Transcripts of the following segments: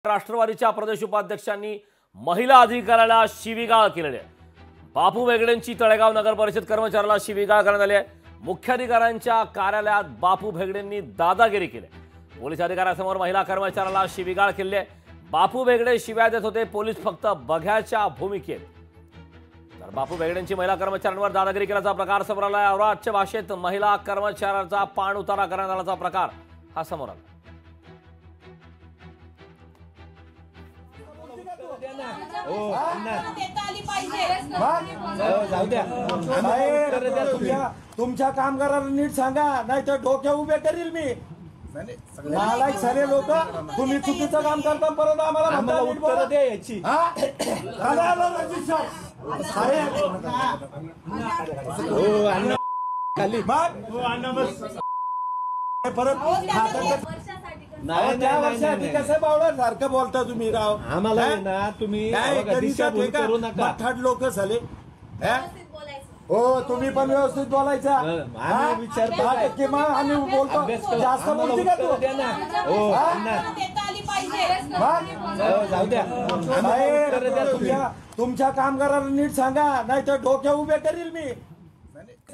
राष्ट्रवादीच्या प्रदेश उपाध्यक्षांनी महिला अधिकाऱ्याला शिवीगाळ केलेली आहे। बापू भेगडेंची तळेगाव नगर परिषद कर्मचाऱ्याला शिवीगाळ करण्यात आली आहे। मुख्याधिकाऱ्यांच्या कार्यालयात बापू भेगडेंनी दादागिरी केली। पोलीस अधिकाऱ्यासमोर महिला कर्मचाऱ्याला शिवीगाळ केली आहे। बापू भेगडे शिव्या देत होते, पोलीस फक्त बघ्याच्या भूमिकेत। तर बापू भेगडेंची महिला कर्मचाऱ्यांवर दादागिरी केल्याचा प्रकार समोर आला आहे। औरादच्या भाषेत महिला कर्मचाऱ्याचा पाण उतारा करण्यात आल्याचा प्रकार हा समोर आला। तुमच्या कामगारांना नीट सांगा, नाही तर डोक्या उभे करील मी। नालायक सारे लोक, तुम्ही चुकीचं काम करता, परत आम्हाला उत्तर द्या याची। कसं बावळा सारखं बोलता तुम्ही राव आम्हाला ना। तुम्ही लोक झाले हो, तुम्ही पण व्यवस्थित बोलायचा। आम्ही बोलतो जास्त बोलते का तू? तुमच्या कामगारांना नीट सांगा, नाही तर डोक्या उभे करील मी।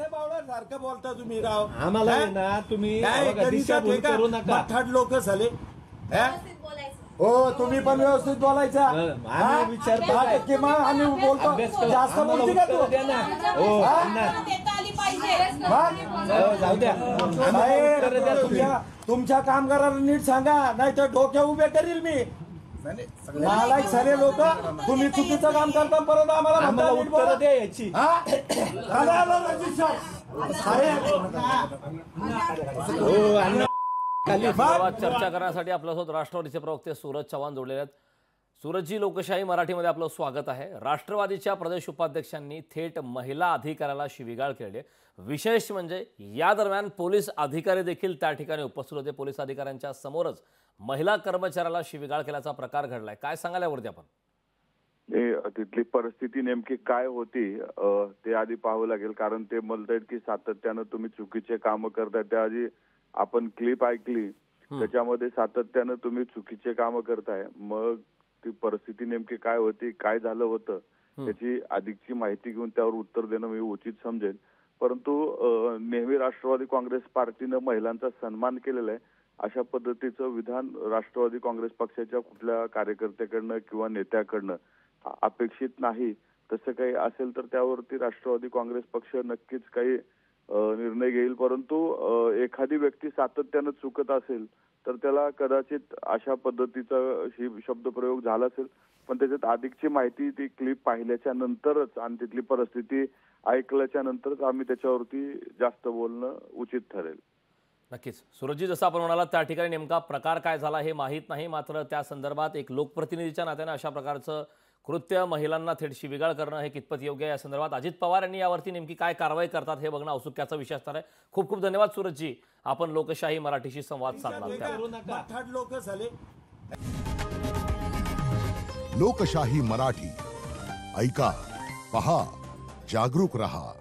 बावळा सारखं बोलता तुम्ही राव आम्हाला ना। तुम्ही लोक झाले हो, तुम्ही पण व्यवस्थित बोलायचा। आम्ही बोलतो जास्त बोलते का तू? तुमच्या कामगारांना नीट सांगा, नाही तर डोक्या उभे करील मी। नालायक सारे लोक, तुम्ही चुकीचं काम करता, परत आम्हाला उत्तर द्या याची। चर्चा करण्यासाठी आपल्यासोबत राष्ट्रवादीचे प्रवक्ते सूरज चव्हाण जोडलेले आहेत। सूरजजी, लोकशाही मराठीमध्ये आपलं स्वागत आहे। राष्ट्रवादीच्या प्रदेश उपाध्यक्षांनी थेट महिला अधिकाऱ्याला शिवीगाळ केली आहे। विशेष म्हणजे या दरम्यान पोलीस अधिकारी देखील त्या ठिकाणी उपस्थित होते। पोलीस अधिकाऱ्यांच्या समोरच महिला कर्मचाऱ्याला शिवीगाळ केल्याचा प्रकार घडलाय, काय सांगाल यावरती आपण? तिथली परिस्थिती नेमकी काय होती ते आधी पाहावं लागेल, कारण ते म्हणतात की सातत्यानं तुम्ही चुकीचे काम करताय। त्याआधी आपण क्लिप ऐकली, त्याच्यामध्ये सातत्यानं तुम्ही चुकीचे काम करताय। मग ती परिस्थिती नेमकी काय होती, काय झालं होतं, त्याची अधिकची माहिती घेऊन त्यावर उत्तर देणं मी उचित समजेन। परंतु नेहमी राष्ट्रवादी काँग्रेस पार्टीनं महिलांचा सन्मान केलेला आहे, अशा पद्धतीचं विधान राष्ट्रवादी काँग्रेस पक्षाच्या कुठल्या कार्यकर्त्याकडनं किंवा नेत्याकडनं अपेक्षित नाही। तसं काही असेल तर त्यावरती राष्ट्रवादी काँग्रेस पक्ष नक्कीच काही निर्णय घेईल। परंतु एखादी व्यक्ती सातत्यानं चुकत असेल तर त्याला कदाचित अशा पद्धतीचा शब्दप्रयोग झाला असेल, पण त्याच्यात अधिकची माहिती ती क्लिप पाहिल्याच्या नंतरच आणि तिथली परिस्थिती ऐकल्याच्या नंतरच आम्ही त्याच्यावरती जास्त बोलणं उचित ठरेल। नक्कीच सूरजजी, जसं आपण म्हणाला त्या ठिकाणी नेमका प्रकार काय झाला हे माहीत नाही, मात्र त्या संदर्भात एक लोकप्रतिनिधीच्या नात्याने अशा प्रकारचं कृत्य महिलांना थेट शिवीगाळ करणं हे कितपत योग्य आहे या संदर्भात अजित पवार यांनी यावरती नेमकी काय कारवाई करतात हे बघणं औत्सुक्याचा विषय असणार आहे। खूप खूप धन्यवाद सूरजजी, आपण लोकशाही मराठीशी संवाद साधला। लोक झाले लोकशाही मराठी, ऐका, पहा, जागरूक रहा।